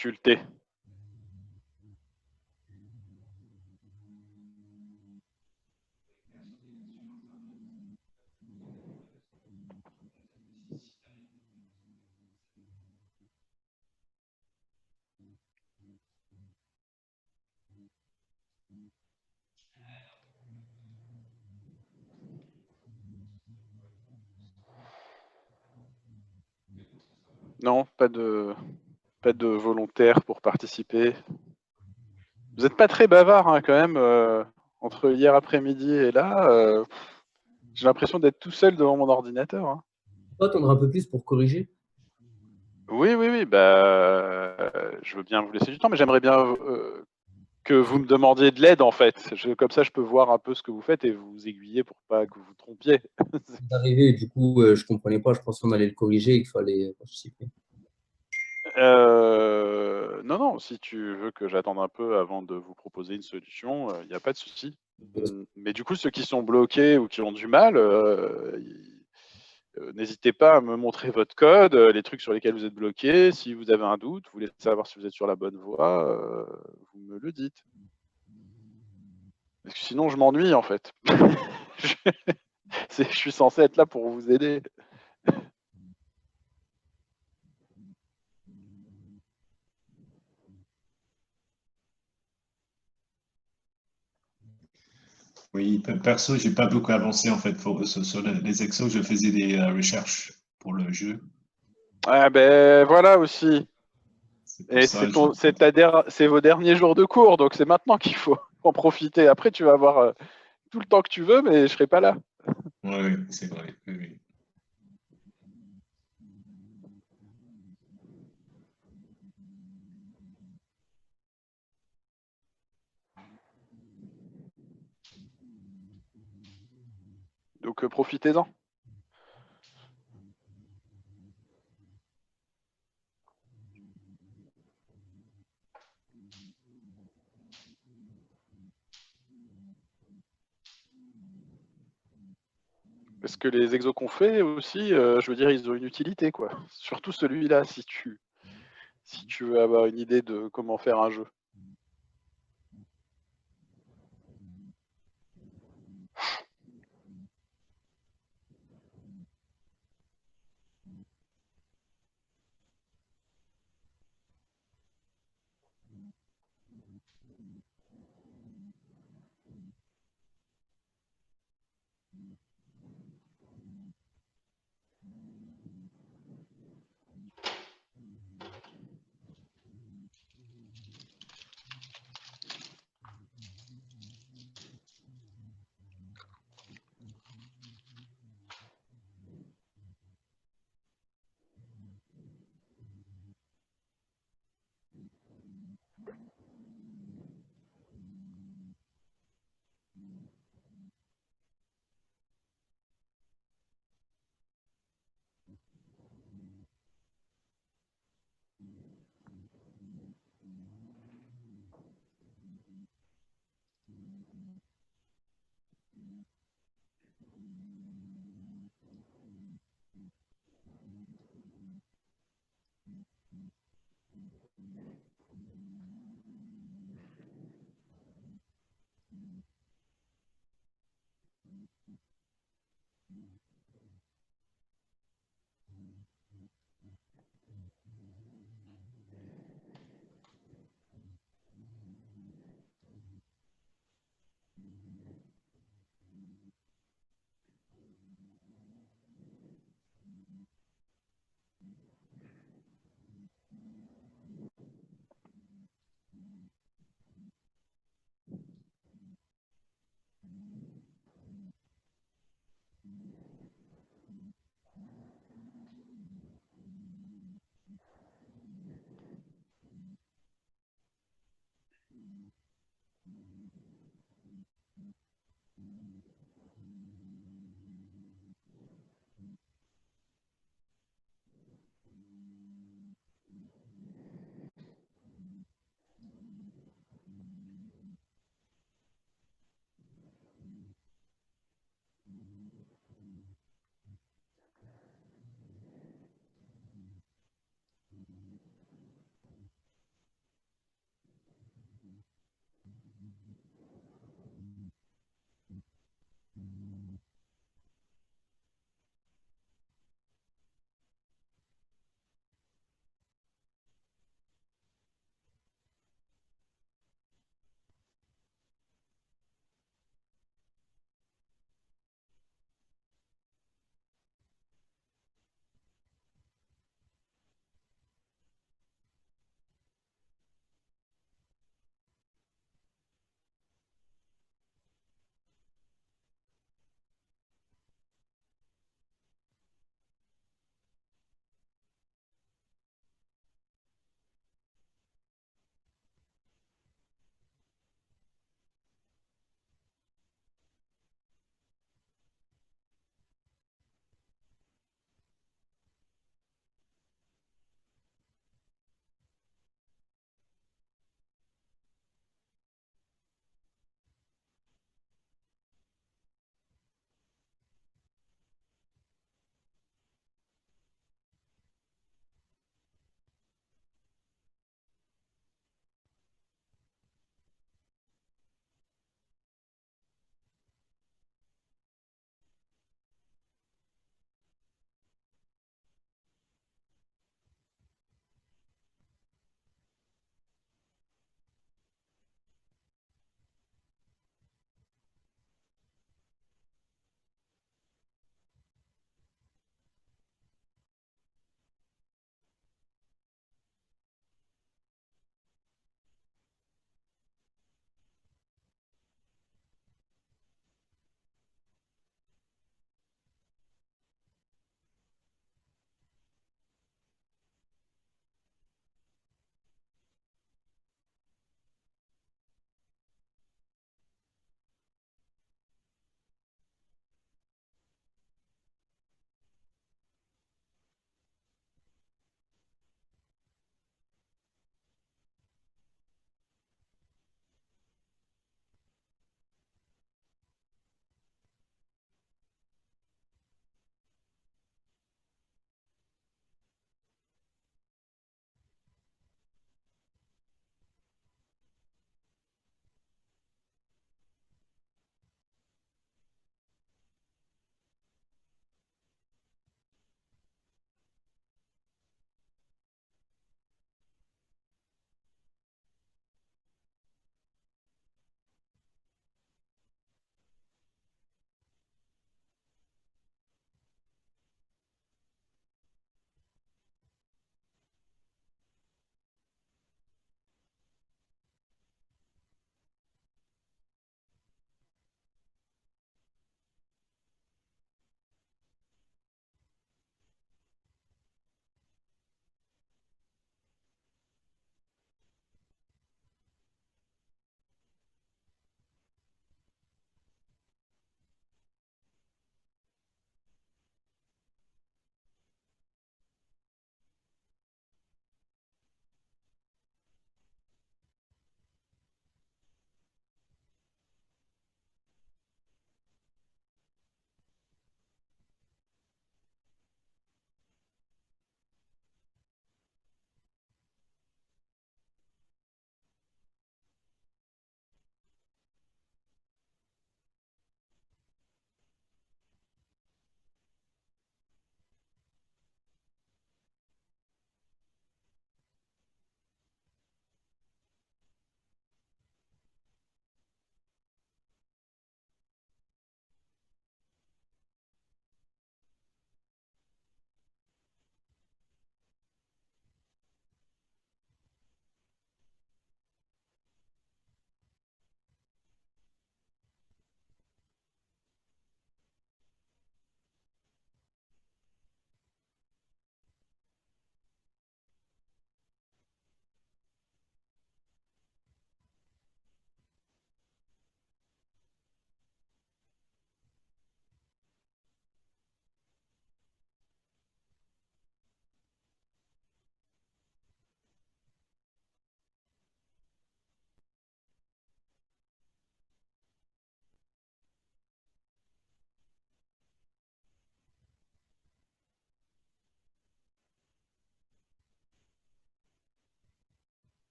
Sculpté. Non, pas de volontaire pour participer. Vous n'êtes pas très bavard hein, quand même, entre hier après-midi et là. J'ai l'impression d'être tout seul devant mon ordinateur. Hein. On peut attendre un peu plus pour corriger? Oui, oui, oui, je veux bien vous laisser du temps, mais j'aimerais bien que vous me demandiez de l'aide en fait. Comme ça, je peux voir un peu ce que vous faites et vous aiguiller pour pas que vous vous trompiez. C'est arrivé, du coup, je comprenais pas, je pensais qu'on allait le corriger et qu'il fallait participer. Non, non, si tu veux que j'attende un peu avant de vous proposer une solution, il n'y a pas de souci. Mais du coup, ceux qui sont bloqués ou qui ont du mal, n'hésitez pas à me montrer votre code, les trucs sur lesquels vous êtes bloqué. Si vous avez un doute, vous voulez savoir si vous êtes sur la bonne voie, vous me le dites. Parce que sinon, je m'ennuie en fait. Je suis censé être là pour vous aider. Oui, perso, j'ai pas beaucoup avancé en fait. Sur les exos, je faisais des recherches pour le jeu. Ah ben voilà aussi. C'est pour Et ça. c'est vos derniers jours de cours, donc c'est maintenant qu'il faut en profiter. Après, tu vas avoir tout le temps que tu veux, mais je serai pas là. Oui, oui, c'est vrai. Oui, oui. Donc profitez-en. Parce que les exos qu'on fait aussi, je veux dire, ils ont une utilité, quoi. Surtout celui-là, si tu veux avoir une idée de comment faire un jeu.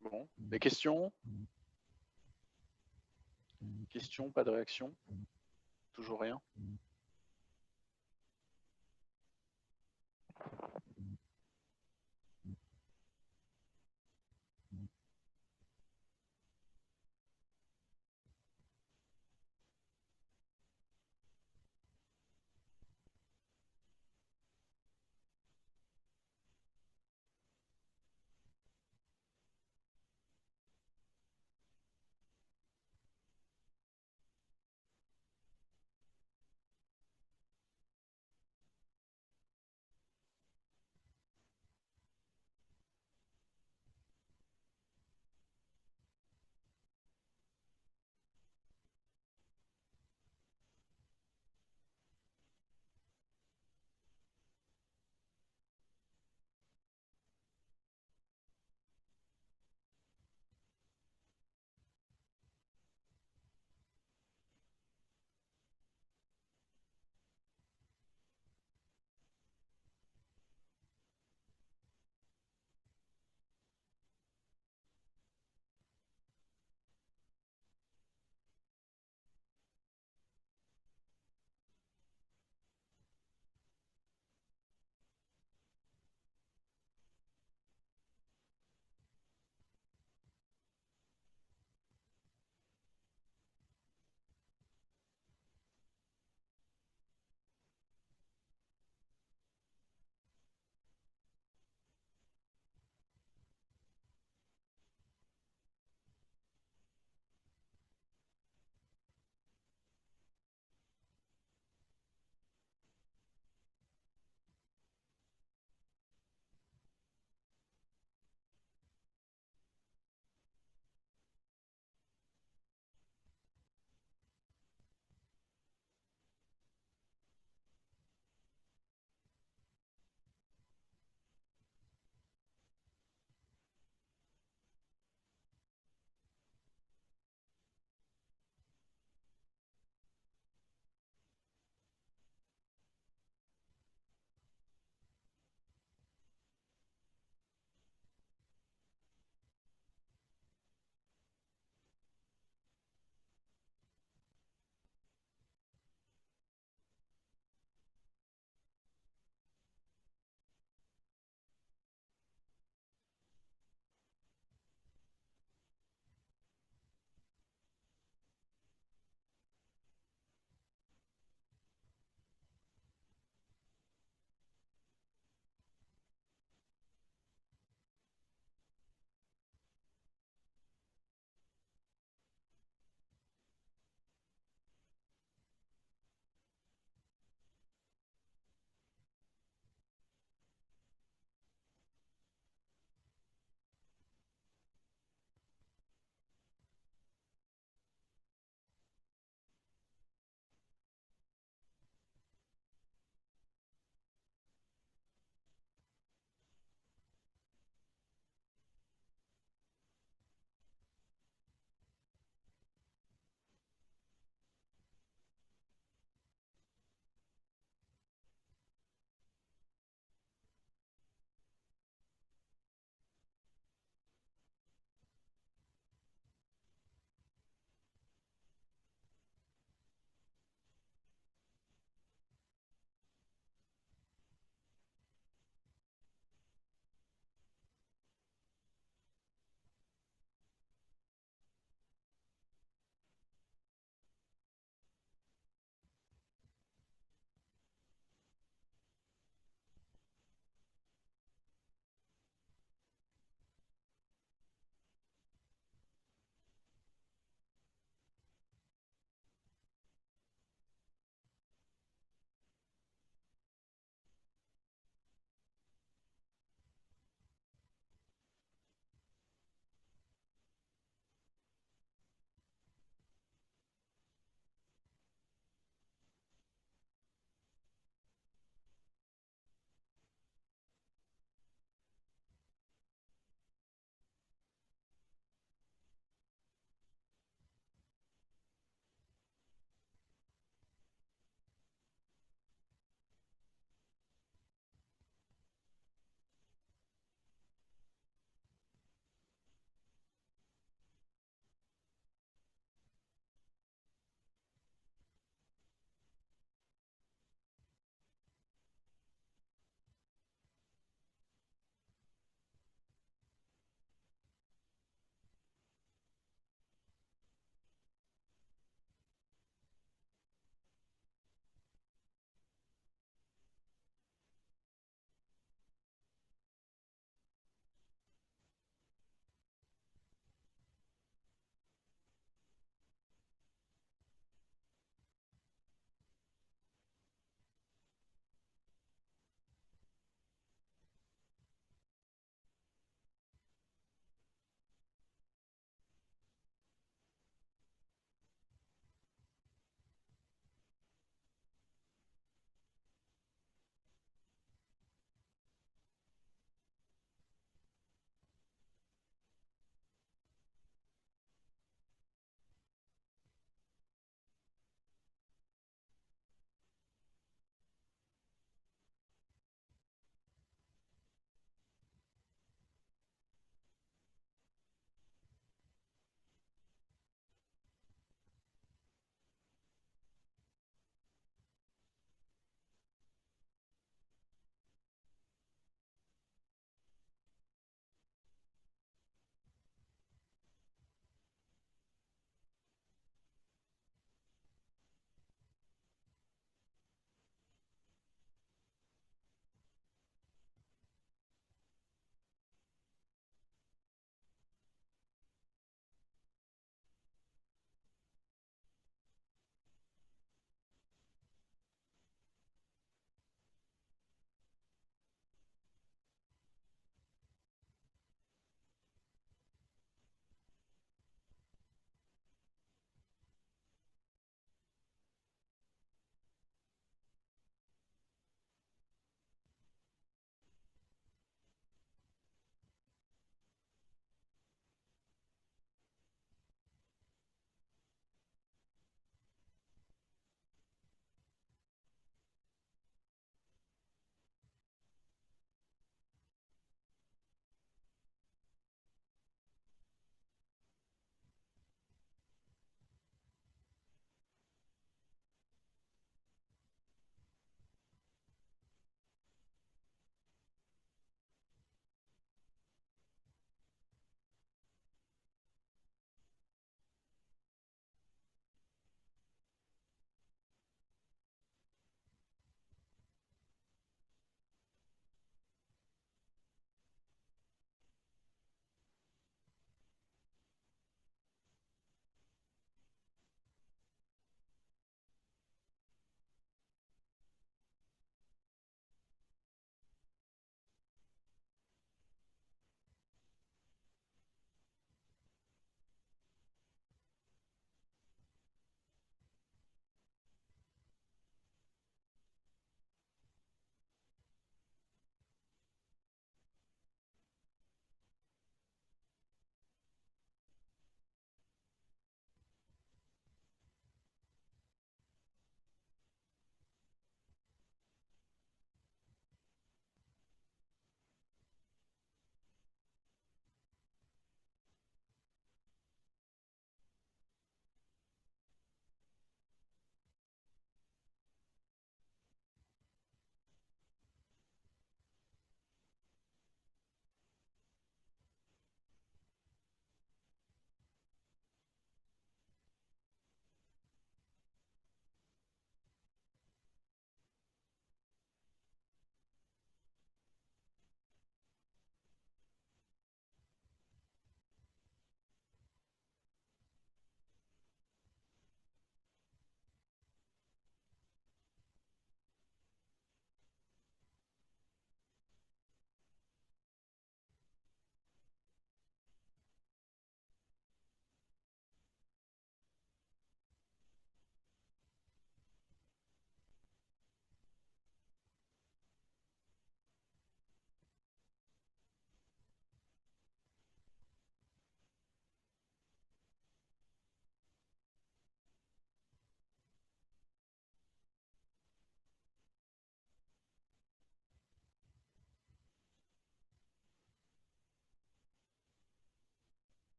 Bon, des questions? Questions, pas de réaction? Toujours rien?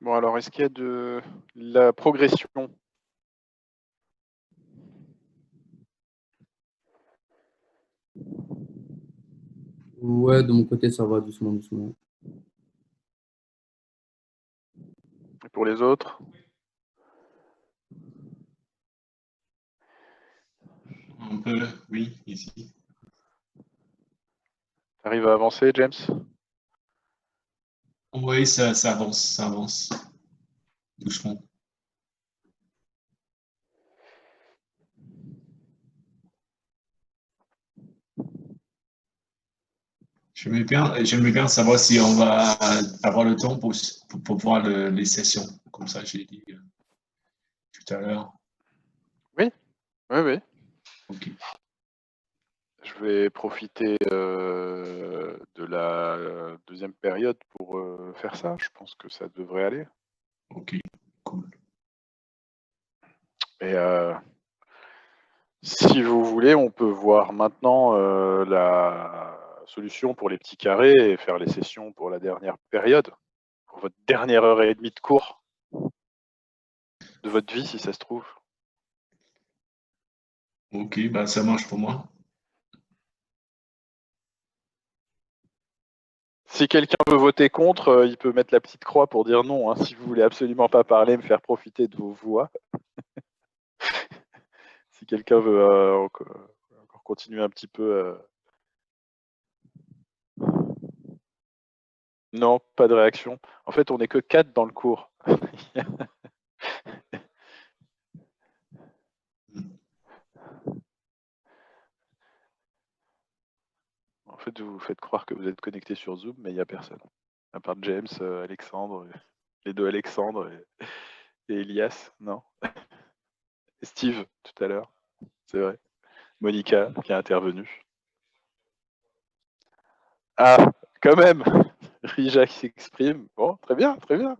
Bon, alors, est-ce qu'il y a de la progression? Ouais, de mon côté, ça va doucement, doucement. Et pour les autres? Un peu, oui, ici. T'arrives à avancer, James? Oui, ça avance doucement. J'aimerais bien savoir si on va avoir le temps pour voir les sessions, comme ça j'ai dit tout à l'heure. Oui, oui, oui. Ok. Je vais profiter de la deuxième période pour faire ça. Je pense que ça devrait aller. Ok, cool. Et si vous voulez, on peut voir maintenant la solution pour les petits carrés et faire les sessions pour la dernière période, pour votre dernière heure et demie de cours de votre vie, si ça se trouve. Ok, bah ça marche pour moi. Si quelqu'un veut voter contre, il peut mettre la petite croix pour dire non, hein, si vous voulez absolument pas parler, me faire profiter de vos voix. Si quelqu'un veut encore continuer un petit peu. Non, pas de réaction. En fait, on n'est que 4 dans le cours. En fait, vous faites croire que vous êtes connecté sur Zoom, mais il n'y a personne. À part James, Alexandre, les deux Alexandre et Elias, non. Et Steve, tout à l'heure, c'est vrai. Monica, qui est intervenue. Ah, quand même Rija qui s'exprime. Bon, très bien, très bien.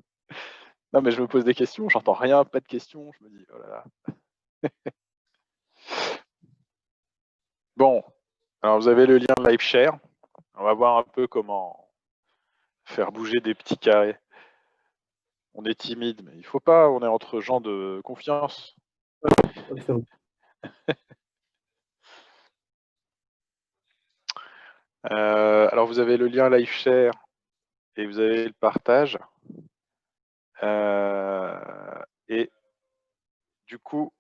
Non, mais je me pose des questions, j'entends rien, pas de questions. Je me dis, oh là là. Bon, alors vous avez le lien live share. On va voir un peu comment faire bouger des petits carrés. On est timide, mais il faut pas, on est entre gens de confiance. Alors vous avez le lien live share et vous avez le partage. Et du coup,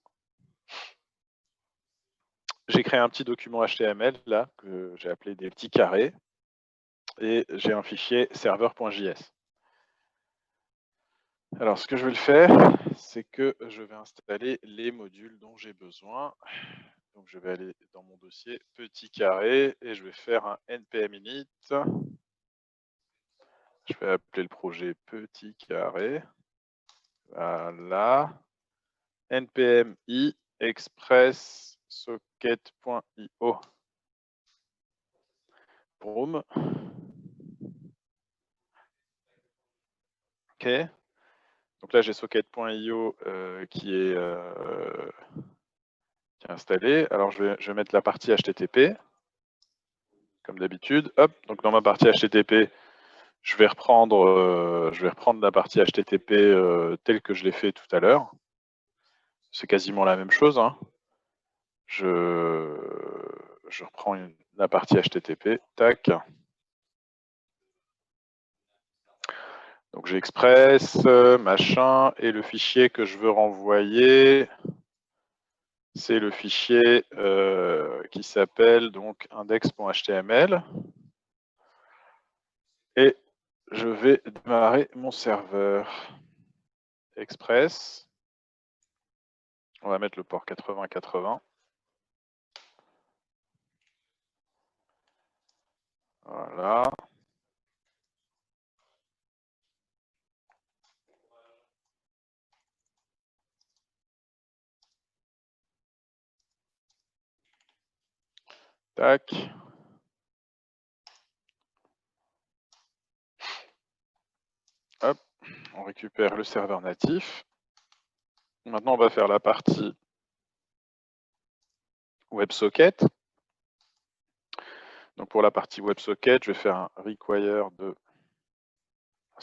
j'ai créé un petit document HTML là que j'ai appelé des petits carrés et j'ai un fichier serveur.js. Alors ce que je vais le faire, c'est que je vais installer les modules dont j'ai besoin. Donc je vais aller dans mon dossier petit carré et je vais faire un npm init. Je vais appeler le projet petit carré. Voilà. npm i express socket.io. Boom. OK. Donc là, j'ai socket.io qui est installé. Alors, je vais mettre la partie HTTP, comme d'habitude. Hop, donc dans ma partie HTTP, je vais reprendre la partie HTTP telle que je l'ai fait tout à l'heure. C'est quasiment la même chose, hein. Je reprends la partie HTTP. Tac. Donc j'ai Express, machin, et le fichier que je veux renvoyer, c'est le fichier qui s'appelle donc index.html. Et je vais démarrer mon serveur Express. On va mettre le port 8080. Voilà. Tac. Hop, on récupère le serveur natif. Maintenant, on va faire la partie WebSocket. Donc pour la partie WebSocket, je vais faire un require de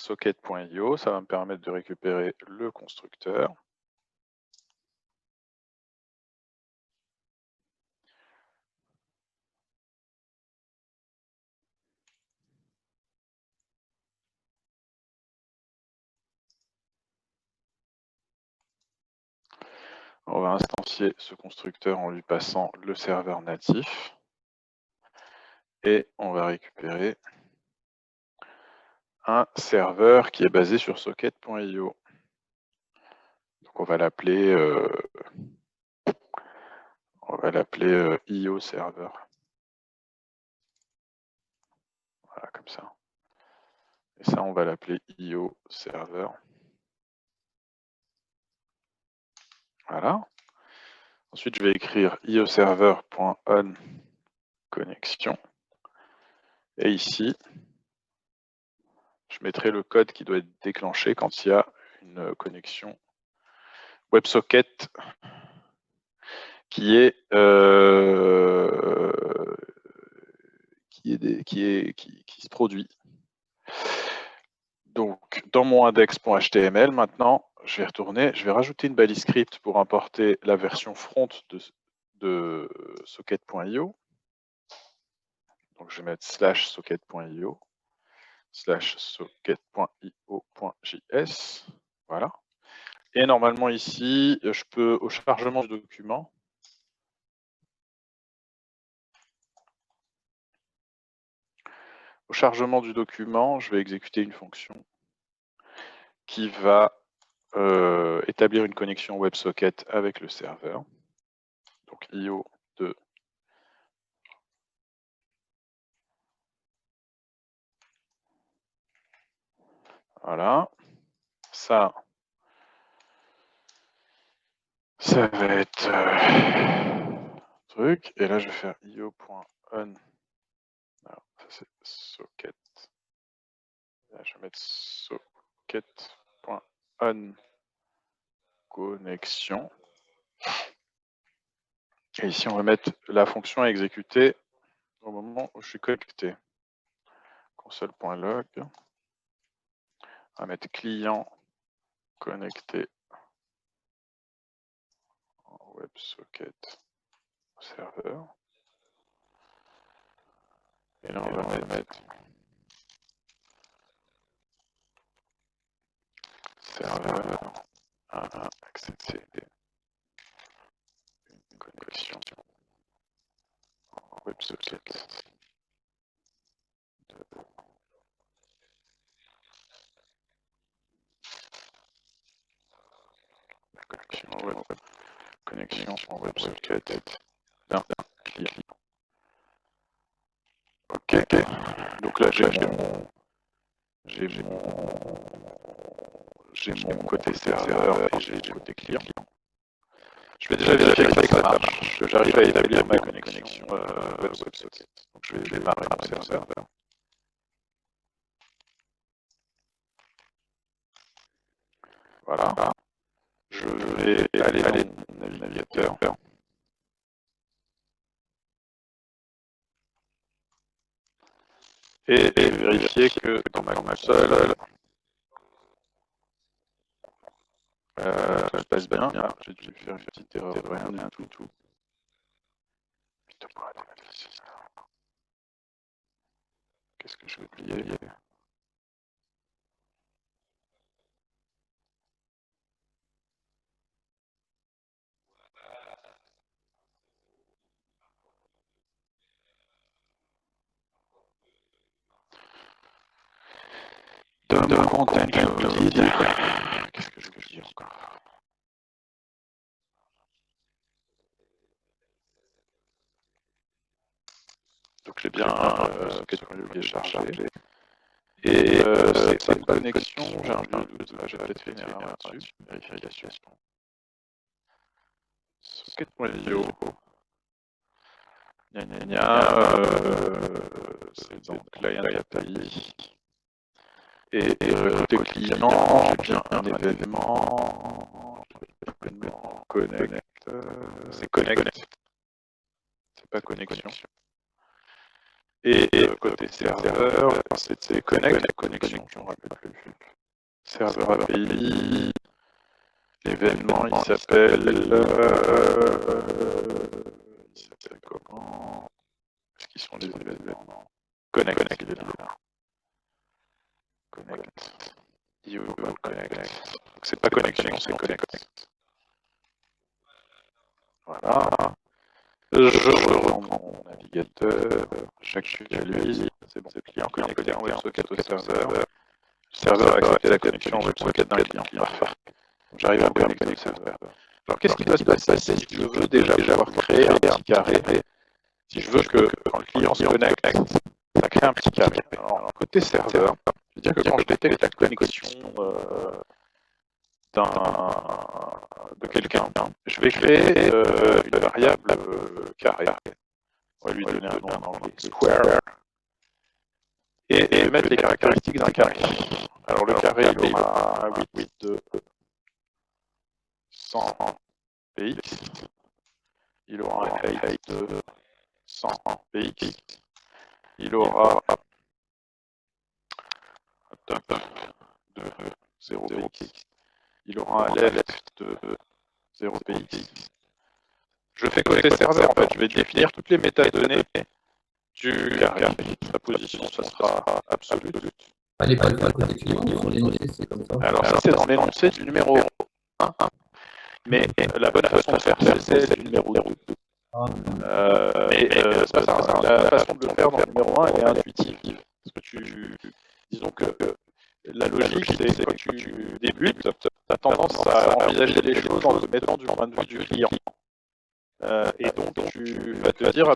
socket.io, ça va me permettre de récupérer le constructeur. On va instancier ce constructeur en lui passant le serveur natif. Et on va récupérer un serveur qui est basé sur socket.io. Donc on va l'appeler IO server. Voilà, comme ça. Et ça, on va l'appeler IO server. Voilà. Ensuite, je vais écrire ioserver.on connexion. Et ici, je mettrai le code qui doit être déclenché quand il y a une connexion WebSocket qui se produit. Donc, dans mon index.html, maintenant, je vais retourner, je vais rajouter une balise script pour importer la version front de socket.io. Donc, je vais mettre /socket.io, /socket.io.js. Voilà. Et normalement, ici, je peux, au chargement du document, je vais exécuter une fonction qui va établir une connexion WebSocket avec le serveur. Donc IO2. Voilà. Ça va être truc. Et là, je vais faire io.on. Alors, ça c'est socket. Là, je vais mettre socket.on connexion. Et ici, on va mettre la fonction à exécuter au moment où je suis connecté. Console.log. On va mettre client connecté en WebSocket serveur. Et là, on va mettre serveur à accepter une connexion en WebSocket. Connexion en WebSocket d'un client. Ok. Donc là, j'ai mon côté serveur et j'ai le côté client. Je vais déjà vérifier que ça marche, que j'arrive à établir ma connexion WebSocket. Donc je vais démarrer mon serveur. Voilà. Je vais aller dans mon navigateur. Et vérifier que dans ma console, ça passe bien. Ah, j'ai dû faire une petite erreur, rien du tout. Qu'est-ce que j'ai oublié? De content loaded. Qu'est-ce que je veux dire encore? Donc j'ai bien socket.io qui est chargé. Et c'est pas une connexion, j'ai un doute, j'ai peut-être fait une erreur là-dessus. Vérification. Socket.io. C'est dans Client API. Et côté client, j'ai bien un événement. Connect. C'est connect. C'est pas connexion. Et côté serveur, c'était connexion, je me rappelle plus. Serveur API, l'événement il s'appelle comment? Est-ce qu'ils sont les événements? Connect, il est là. Connect. Connect. Donc c'est pas connexion, c'est connect. Voilà. Je reprends mon navigateur, j'actualise, c'est bon, c'est client connecté en WebSocket au serveur. Le serveur a accepté la connexion en WebSocket d'un client. J'arrive à me connecter au serveur. Alors qu'est-ce qui va se passer si je veux déjà pouvoir créer un petit carré? Si je veux que quand le client se connecte, ça crée un petit carré. Alors côté serveur, je veux dire que quand je détecte la connexion de quelqu'un, je vais créer une variable carré. On va lui donner un nom en anglais, square, et je vais mettre les caractéristiques d'un carré. Alors le carré, il aura un width de 100 px, il aura un height de 100 px, il aura un top de 0 px, il aura un left de 0 px. Je fais côté serveur, en fait, je vais définir toutes les métadonnées du carré. La position, ça sera absolue. Allez, pas côté client, sur l'énoncé, c'est comme ça. Alors ça, c'est dans l'énoncé du numéro 1. Mais la bonne façon de faire, c'est celle du numéro 2. Mais c'est pas ça. La façon de le faire dans le numéro 1, elle est intuitive. Parce que disons que la logique, c'est quand tu débutes, tu as tendance à envisager les choses en te mettant du point de vue du client. Et donc, tu vas te dire,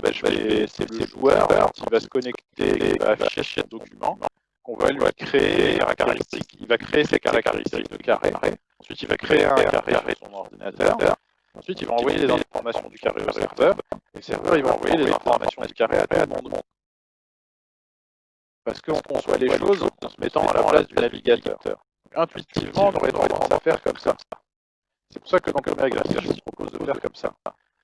c'est le joueur qui va se connecter, il va afficher un document, qu'on va lui créer des caractéristiques. Il va créer ses caractéristiques de carré. Ensuite, il va créer un carré sur son ordinateur. Ensuite, il va envoyer les informations du carré au serveur. Et le serveur, il va envoyer les informations du carré à tout le monde. Parce qu'on conçoit les choses en se mettant à la place du navigateur. Intuitivement, on aurait tendance à faire comme ça. C'est pour ça que dans le premier exercice, je vous propose de faire comme ça.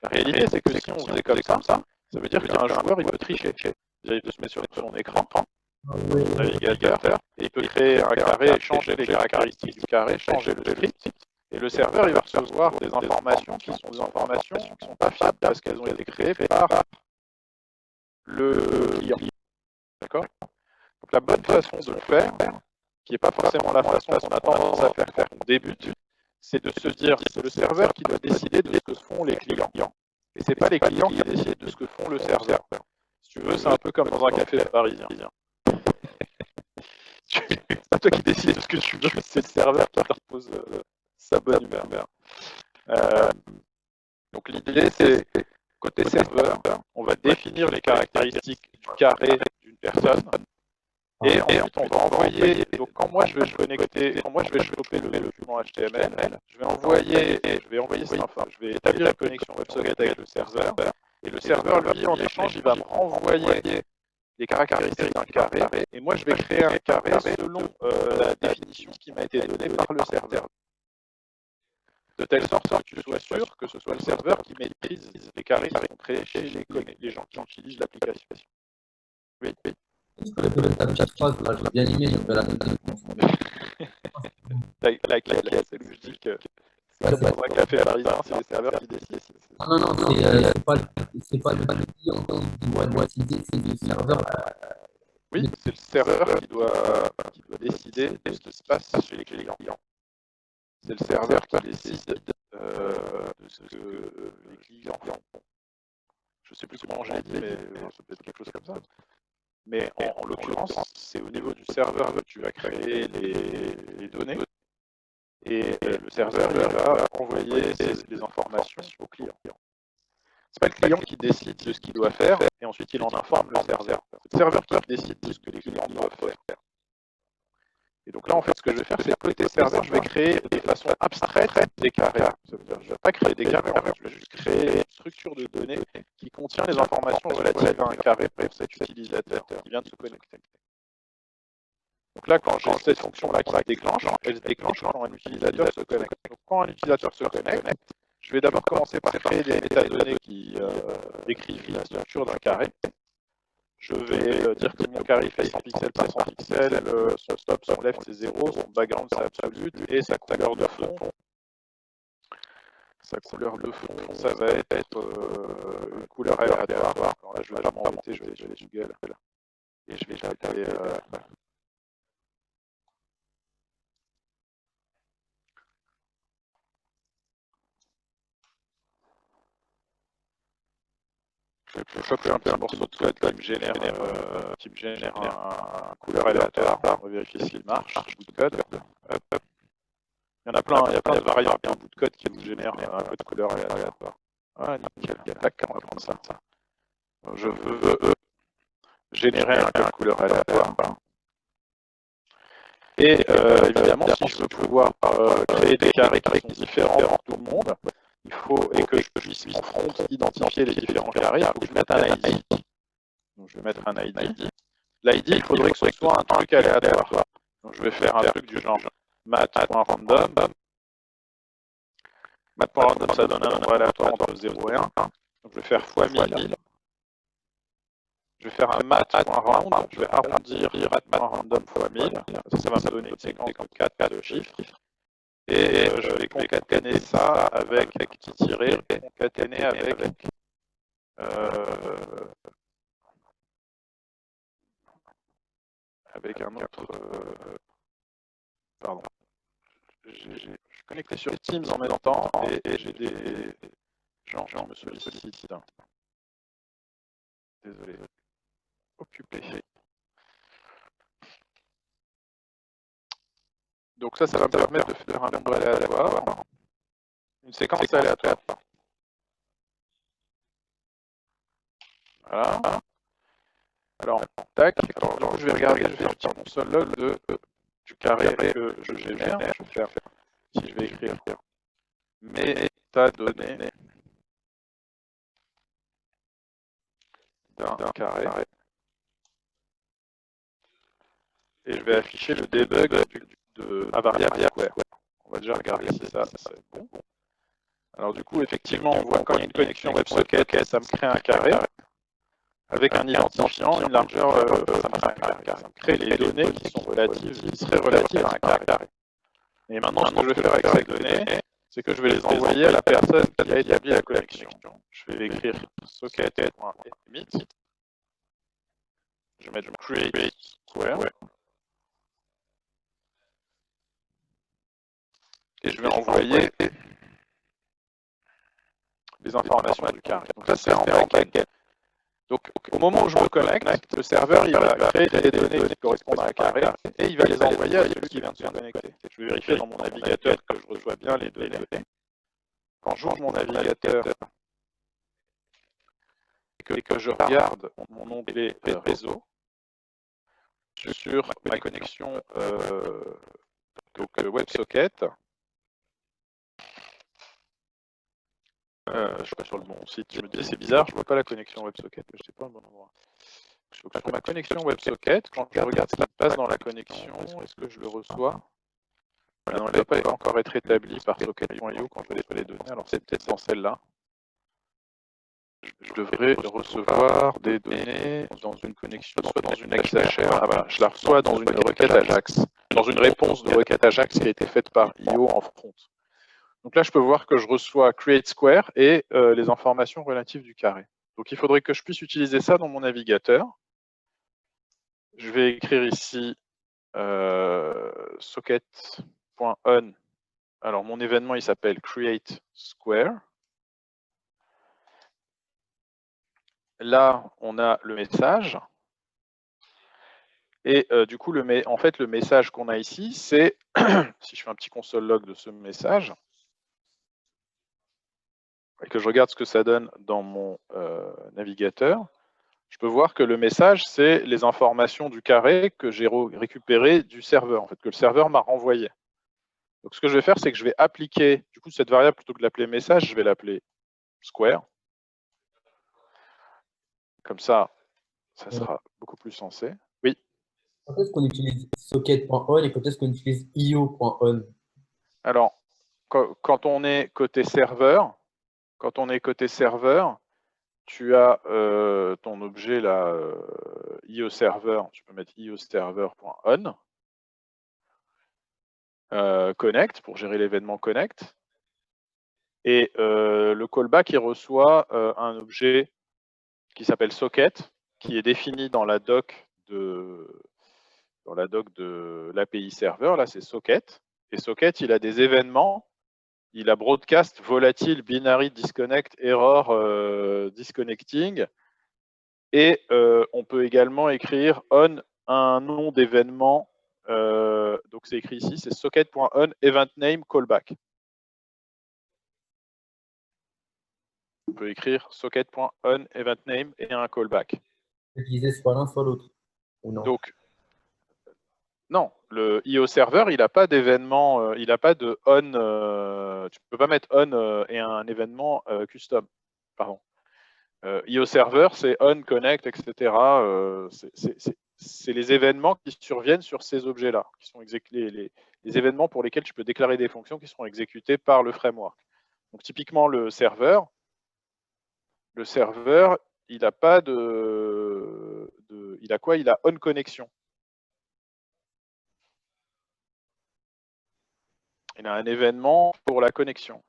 La réalité, c'est que si on faisait comme ça, ça veut dire qu'un joueur, il peut tricher. Déjà, il peut se mettre sur son écran, son navigateur, et il peut créer un carré, changer les caractéristiques du carré, changer le script, et le serveur, il va recevoir des informations qui sont des informations qui ne sont pas fiables parce qu'elles ont été créées par le client. D'accord? Donc la bonne façon de le faire, qui n'est pas forcément la façon qu'on a tendance à faire quand on débute, c'est de se dire que c'est le serveur qui doit décider de ce que font les clients. Et ce n'est pas les clients qui décident de ce que font le serveur. Si tu veux, c'est un peu comme dans un café parisien. C'est pas toi qui décides de ce que tu veux, c'est le serveur qui te repose sa bonne humeur. Donc l'idée, c'est côté serveur, on va définir les caractéristiques du carré d'une personne. Et ensuite, on va envoyer. Donc, quand moi je vais connecter, quand moi je vais choper le document HTML, je vais envoyer cette info. Je vais établir une connexion WebSocket avec le serveur. Et le serveur, lui, en échange, il va me renvoyer les caractéristiques d'un carré. Et moi, je vais créer un carré selon la définition qui m'a été donnée par le serveur. De telle sorte que tu sois sûr que ce soit le serveur qui maîtrise les carrés qui sont créés chez les gens qui utilisent l'application. Oui. Ta petite phrase, là, j'ai bien aimé, je vais la noter. Laquelle, c'est logique. C'est comme dans un café parisien, c'est les serveurs qui décident. Non, c'est pas le client qui doit décider, c'est le serveur. Oui, c'est le serveur qui doit décider de ce qui se passe chez les clients. C'est le serveur qui décide de ce que les clients font. Je ne sais plus comment j'ai dit, mais ça peut être quelque chose comme ça. Mais en l'occurrence, c'est au niveau du serveur que tu vas créer les données et le serveur il va envoyer les informations au client. C'est pas le client qui décide de ce qu'il doit faire et ensuite il en informe le serveur. C'est le serveur qui décide de ce que les clients doivent faire. Et donc là, en fait, ce que je vais faire, c'est côté serveur, je vais créer des façons abstraites des carrés. Ça veut dire que je ne vais pas créer des carrés, en fait, je vais juste créer une structure de données qui contient les informations relatives à un carré pour cet utilisateur qui vient de se connecter. Donc là, quand j'ai cette fonction-là qui se déclenche, elle se déclenche quand un utilisateur se connecte. Donc quand un utilisateur se connecte, je vais d'abord commencer par créer des métadonnées qui décrivent la structure d'un carré. je vais dire que mon carré fait 100 pixels par 100 pixels, son stop, son left c'est 0, son background c'est absolute, et sa couleur de fond, ça va être une couleur aléatoire. Alors là, je vais vraiment m'embêter, je vais aller sur Google, et je vais taper... Je chope un peu un morceau de code qui me génère un couleur aléatoire. On va vérifier s'il marche, bout de code. Hop. Il y en a plein, il y a plein de variantes en bout de code qui vous génèrent un peu de couleur aléatoire. Ah, nickel, tac, on va prendre ça. Je veux générer un code couleur aléatoire. Et évidemment, si je veux pouvoir créer des carrés qui sont différents pour tout le monde, il faut, et que je puisse en front identifier les différents carrés, il faut que je mette un ID. Donc je vais mettre un ID. L'ID, il faudrait que ce soit un truc aléatoire. Donc je vais faire un truc du genre mat.random. Mat.random, ça donne un nombre aléatoire entre 0 et 1. Donc je vais faire fois 1000. Je vais faire un mat.round, je vais arrondir mat.random fois 1000. Ça va me donner une séquence de 4 chiffres. Et je vais concaténer ça avec petit tiré, concaténer avec un autre... pardon. Je suis connecté sur Teams en même temps et j'ai des gens me sollicitent. Désolé. Occupé. Donc ça va me permettre de faire un nombre aléatoire. Une séquence aléatoire. Voilà. Alors, tac. Alors, je vais regarder, je vais faire mon seul log du carré que je génère. Je vais faire, si je vais écrire métadonnées d'un carré. Et je vais afficher le debug de la variable square. On va déjà regarder si ça c'est bon. Alors du coup, effectivement, on voit quand il y a une connexion WebSocket, ça me crée un carré avec un identifiant, une largeur, ça me crée les données qui seraient relatives à un carré. Et maintenant, ce que je vais faire avec ces données, c'est que je vais les envoyer à la personne qui a établi la connexion. Je vais écrire socket.emit. Je vais mettre create square. Et je vais envoyer les informations du carré. Donc ça, c'est en backend. Donc au moment où je me connecte, le serveur il va créer des données qui correspondent à un carré et il va les envoyer à celui qui vient de se connecter. Je vais vérifier dans mon navigateur que je reçois bien les données. Quand j'ouvre mon navigateur et que je regarde mon onglet réseau sur ma connexion WebSocket, je suis pas sur le bon site, je me dis c'est bizarre, je vois pas la connexion WebSocket, je sais pas le bon endroit. Sur ma connexion WebSocket, quand je regarde ce qui se passe dans la connexion, est-ce que je le reçois? Non, il ne va pas encore être établi par socket.io quand je vais les données, alors c'est peut-être dans celle-là. Je devrais recevoir des données dans une connexion, soit dans une XHR, ah voilà, je la reçois dans une requête Ajax, dans une réponse de requête Ajax qui a été faite par IO en front. Donc là, je peux voir que je reçois create square et les informations relatives du carré. Donc il faudrait que je puisse utiliser ça dans mon navigateur. Je vais écrire ici socket.on. Alors mon événement, il s'appelle create square. Là, on a le message. Et du coup, en fait, le message qu'on a ici, c'est, si je fais un petit console log de ce message, et que je regarde ce que ça donne dans mon navigateur, je peux voir que le message, c'est les informations du carré que j'ai récupérées du serveur, en fait, que le serveur m'a renvoyé. Donc, ce que je vais faire, c'est que je vais appliquer, du coup, cette variable, plutôt que de l'appeler message, je vais l'appeler square. Comme ça sera beaucoup plus sensé. Oui. Quand est-ce qu'on utilise socket.on et quand est-ce qu'on utilise io.on? Alors, quand on est côté serveur, tu as ton objet là, ioserver, tu peux mettre ioserver.on, connect pour gérer l'événement connect. Et le callback, il reçoit un objet qui s'appelle socket, qui est défini dans la doc de l'API serveur. Là, c'est socket. Et socket, il a des événements. Il a broadcast, volatile, binary, disconnect, error, disconnecting. Et on peut également écrire on un nom d'événement. Donc c'est écrit ici, c'est socket.on event name callback. On peut écrire socket.on event name et un callback. Utiliser soit l'un, soit l'autre. Ou non? Donc, non, le IO server, il n'a pas d'événement, il n'a pas de on, tu ne peux pas mettre on et un événement custom. Pardon. IO server, c'est on, connect, etc. C'est les événements qui surviennent sur ces objets-là, qui sont les événements pour lesquels tu peux déclarer des fonctions qui seront exécutées par le framework. Donc typiquement le serveur, il a pas il a quoi? Il a on connexion. Il a un événement pour la connexion.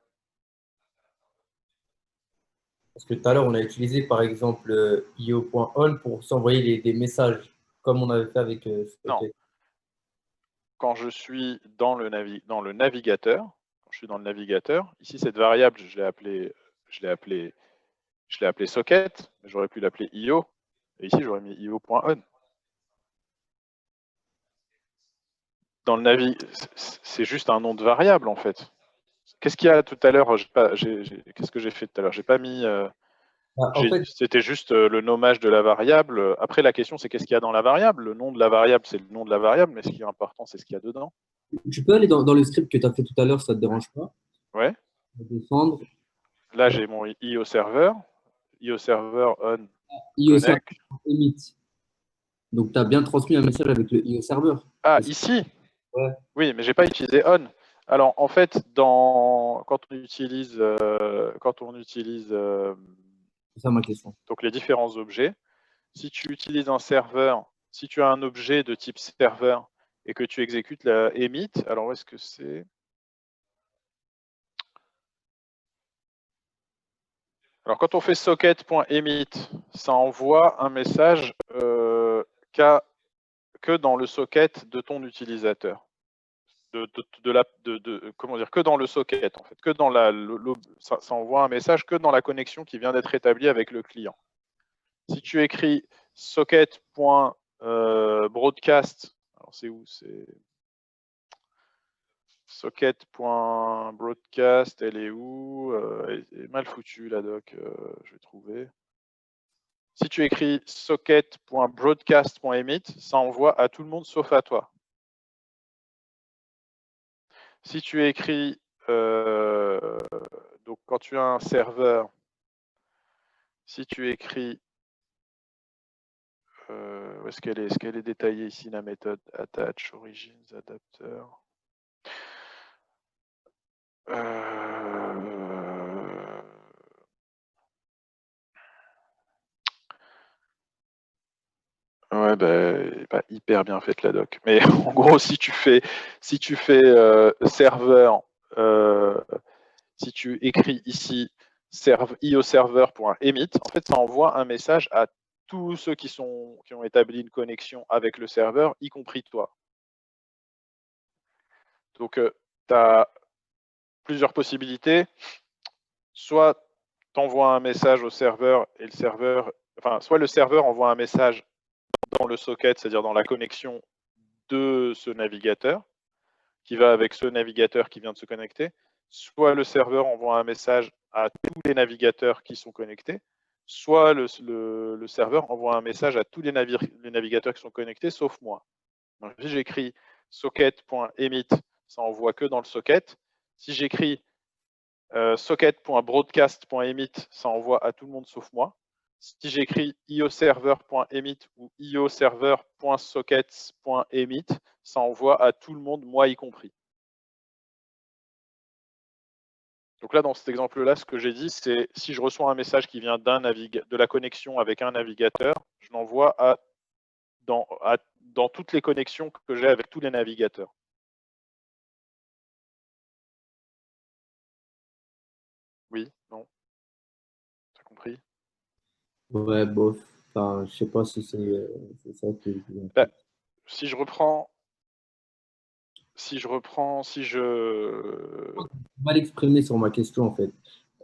Parce que tout à l'heure, on a utilisé par exemple io.on pour s'envoyer des messages, comme on avait fait avec Non. Quand je suis dans le navigateur, ici cette variable, je l'ai appelée socket, mais j'aurais pu l'appeler io, et ici j'aurais mis io.on. Dans le navi, c'est juste un nom de variable en fait. Qu'est-ce qu'il y a tout à l'heure? Qu'est-ce que j'ai fait tout à l'heure? J'ai pas mis. C'était juste le nommage de la variable. Après, la question, c'est qu'est-ce qu'il y a dans la variable? Le nom de la variable, c'est le nom de la variable, mais ce qui est important, c'est ce qu'il y a dedans. Tu peux aller dans le script que tu as fait tout à l'heure, ça ne te dérange pas? Ouais. Descendre. Là, j'ai mon IO server on IO connect. emit. Donc, tu as bien transmis un message avec le IO server. Ah, ici? Ouais. Oui, mais j'ai pas utilisé on. Alors, en fait, quand on utilise C'est ça ma question. donc les différents objets, si tu utilises un serveur, si tu as un objet de type serveur et que tu exécutes la emit, alors où est-ce que c'est? Alors, quand on fait socket.emit, ça envoie un message que dans le socket de ton utilisateur. Comment dire, que dans le socket, en fait. Que dans ça envoie un message que dans la connexion qui vient d'être établie avec le client. Si tu écris socket.broadcast, alors c'est où? C'est socket.broadcast, elle est où? Elle est mal foutue la doc, je vais trouver. Si tu écris socket.broadcast.emit, ça envoie à tout le monde sauf à toi. Si tu écris, donc quand tu as un serveur, si tu écris, où est-ce qu'elle est? Est-ce qu'elle est détaillée ici, la méthode attach, origins, adapter? Ouais, bah, hyper bien faite la doc. Mais en gros, si tu fais serveur, si tu écris ici ioserver.emit, en fait, ça envoie un message à tous ceux qui ont établi une connexion avec le serveur, y compris toi. Donc, tu as plusieurs possibilités. Soit tu envoies un message au serveur et le serveur, enfin, soit le serveur envoie un message dans le socket, c'est-à-dire dans la connexion de ce navigateur, qui va avec ce navigateur qui vient de se connecter, soit le serveur envoie un message à tous les navigateurs qui sont connectés, soit le serveur envoie un message à tous les navigateurs qui sont connectés, sauf moi. Donc, si j'écris socket.emit, ça envoie que dans le socket. Si j'écris socket.broadcast.emit, ça envoie à tout le monde sauf moi. Si j'écris ioserver.emit ou ioserver.sockets.emit, ça envoie à tout le monde, moi y compris. Donc là, dans cet exemple-là, ce que j'ai dit, c'est si je reçois un message qui vient de la connexion avec un navigateur, je l'envoie dans toutes les connexions que j'ai avec tous les navigateurs. Oui, non? T'as compris? Ouais, bof. Enfin, je sais pas si c'est ça que Bah, si je mal exprimé sur ma question en fait.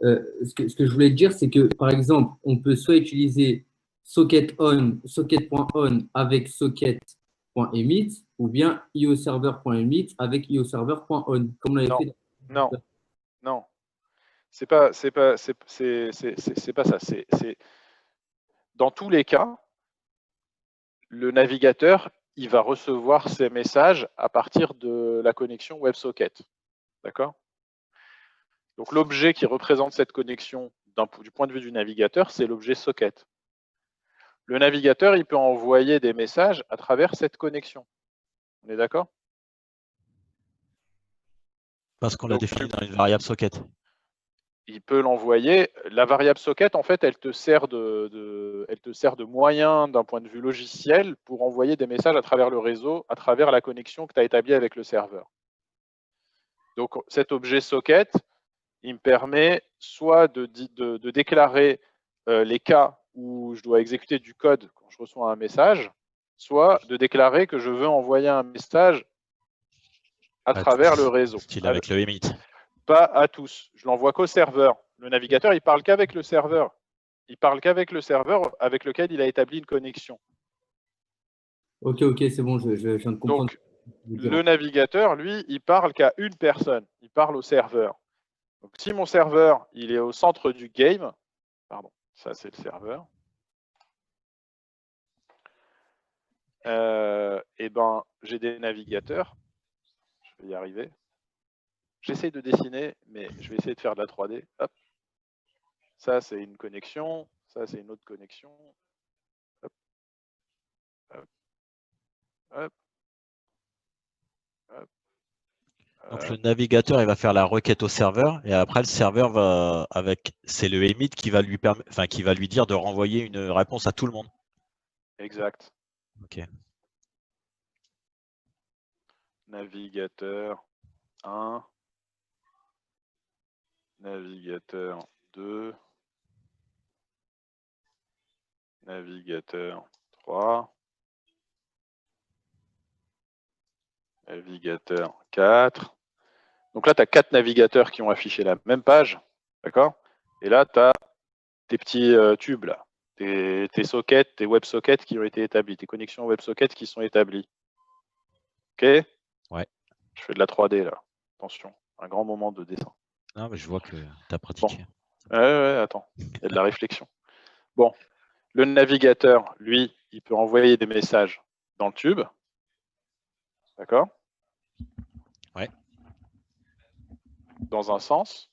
Ce que je voulais te dire, c'est que par exemple, on peut soit utiliser socket on, socket.on avec socket.emit ou bien ioserver.emit avec ioserver.on, comme on l'avait Non, fait. non, non. C'est pas ça. Dans tous les cas, le navigateur, il va recevoir ces messages à partir de la connexion WebSocket. D'accord? Donc l'objet qui représente cette connexion du point de vue du navigateur, c'est l'objet socket. Le navigateur, il peut envoyer des messages à travers cette connexion. On est d'accord? Parce qu'on l'a Donc, défini dans une variable socket. il peut l'envoyer. La variable socket, en fait, elle te sert de moyen d'un point de vue logiciel pour envoyer des messages à travers le réseau, à travers la connexion que tu as établie avec le serveur. Donc cet objet socket, il me permet soit de déclarer les cas où je dois exécuter du code quand je reçois un message, soit de déclarer que je veux envoyer un message à travers le réseau. Style avec le emit. Pas à tous. Je l'envoie qu'au serveur. Le navigateur, il parle qu'avec le serveur. Il parle qu'avec le serveur avec lequel il a établi une connexion. Ok, c'est bon, je viens de comprendre. Donc, le navigateur, lui, il parle qu'à une personne. Il parle au serveur. Donc, si mon serveur, il est au centre du game, pardon, ça c'est le serveur, et ben, j'ai des navigateurs. Je vais y arriver. J'essaie de dessiner, mais je vais essayer de faire de la 3D. Hop. Ça, c'est une connexion. Ça, c'est une autre connexion. Hop. Hop. Hop. Hop. Donc le navigateur, il va faire la requête au serveur et après le serveur va c'est le emit qui va lui qui va lui dire de renvoyer une réponse à tout le monde. Exact. Ok. Navigateur 1, navigateur 2, navigateur 3, navigateur 4. Donc là, tu as 4 navigateurs qui ont affiché la même page. D'accord? Et là, tu as tes petits tubes, là. Tes sockets, tes WebSockets qui ont été établis, tes connexions WebSockets qui sont établies. Ok? Ouais. Je fais de la 3D, là. Attention, un grand moment de dessin. Non, mais je vois que tu as pratiqué. Bon. Ouais, attends. Il y a de la réflexion. Bon. Le navigateur, lui, il peut envoyer des messages dans le tube. D'accord? Ouais. Dans un sens.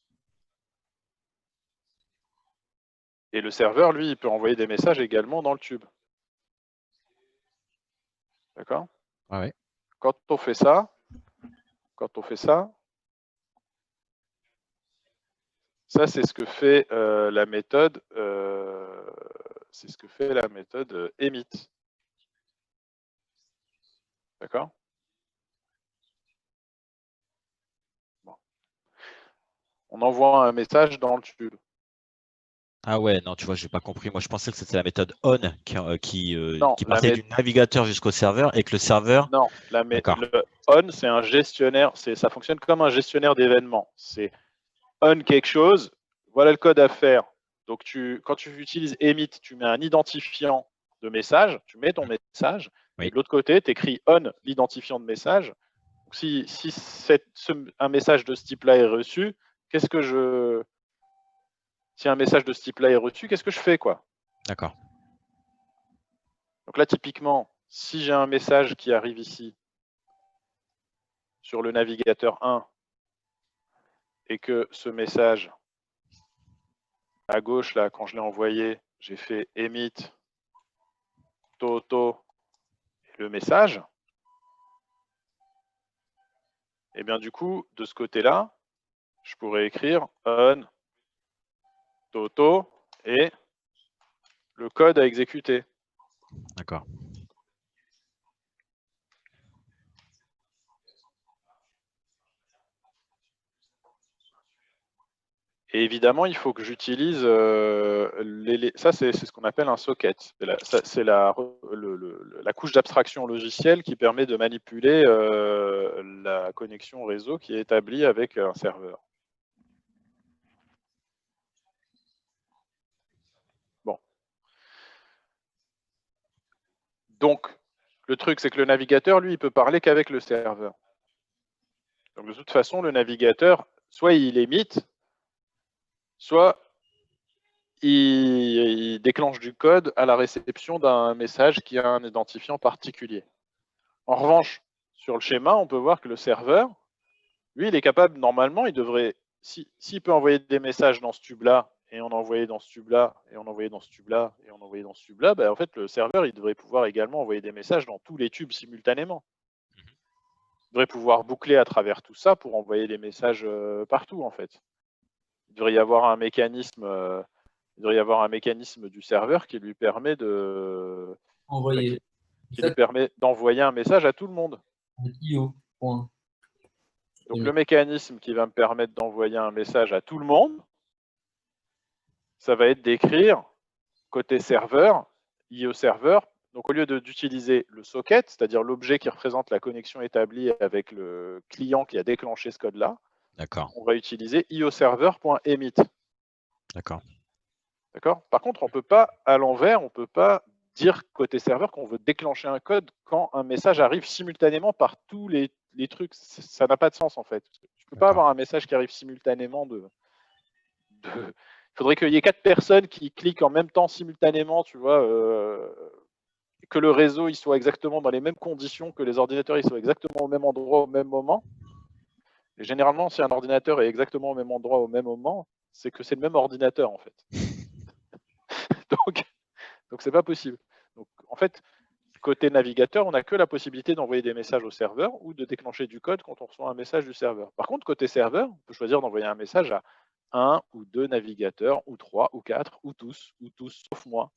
Et le serveur, lui, il peut envoyer des messages également dans le tube. D'accord? Ouais. Quand on fait ça, ça c'est ce que fait la méthode, emit. D'accord? Bon. On envoie un message dans le tube. Ah ouais, non, tu vois, j'ai pas compris. Moi, je pensais que c'était la méthode on qui passait du navigateur jusqu'au serveur et que le serveur. Non, le on, c'est un gestionnaire, ça fonctionne comme un gestionnaire d'événements. C'est on quelque chose, voilà le code à faire. Donc, quand tu utilises emit, tu mets un identifiant de message, tu mets ton message, Oui. et de l'autre côté, tu écris on l'identifiant de message. Donc, si un message de ce type-là est reçu, si un message de ce type-là est reçu, qu'est-ce que je fais, quoi? D'accord. Donc là, typiquement, si j'ai un message qui arrive ici sur le navigateur 1 et que ce message à gauche, là, quand je l'ai envoyé, j'ai fait emit toto et le message, et bien du coup, de ce côté-là, je pourrais écrire on Toto et le code à exécuter. D'accord. Et évidemment, il faut que j'utilise ça, c'est ce qu'on appelle un socket. C'est la couche d'abstraction logicielle qui permet de manipuler la connexion réseau qui est établie avec un serveur. Bon. Donc, le truc, c'est que le navigateur, lui, il peut parler qu'avec le serveur. Donc, de toute façon, le navigateur, soit il émite, soit il déclenche du code à la réception d'un message qui a un identifiant particulier. En revanche, sur le schéma, on peut voir que le serveur, lui, il est capable, normalement, il devrait, s'il peut envoyer des messages dans ce tube-là, et en envoyer dans ce tube-là, et en envoyer dans ce tube-là, et en envoyer dans ce tube-là, ben, en fait, le serveur, il devrait pouvoir également envoyer des messages dans tous les tubes simultanément. Il devrait pouvoir boucler à travers tout ça pour envoyer des messages partout, en fait. Il devrait y avoir un mécanisme, du serveur qui lui permet Envoyer. qui lui permet d'envoyer un message à tout le monde. IO. Point. Donc le mécanisme qui va me permettre d'envoyer un message à tout le monde, ça va être d'écrire côté serveur, IO serveur. Donc au lieu d'utiliser le socket, c'est-à-dire l'objet qui représente la connexion établie avec le client qui a déclenché ce code-là, on va utiliser ioserver.emit. D'accord. D'accord. Par contre, on ne peut pas, à l'envers, on ne peut pas dire côté serveur qu'on veut déclencher un code quand un message arrive simultanément par tous les trucs. Ça n'a pas de sens, en fait. Tu ne peux pas avoir un message qui arrive simultanément il faudrait qu'il y ait 4 personnes qui cliquent en même temps simultanément, tu vois, que le réseau il soit exactement dans les mêmes conditions, que les ordinateurs ils soient exactement au même endroit au même moment. Et généralement, si un ordinateur est exactement au même endroit au même moment, c'est que c'est le même ordinateur, en fait. Donc c'est pas possible. Donc, en fait, côté navigateur, on n'a que la possibilité d'envoyer des messages au serveur ou de déclencher du code quand on reçoit un message du serveur. Par contre, côté serveur, on peut choisir d'envoyer un message à 1 ou 2 navigateurs, ou 3, ou 4, ou tous sauf moi.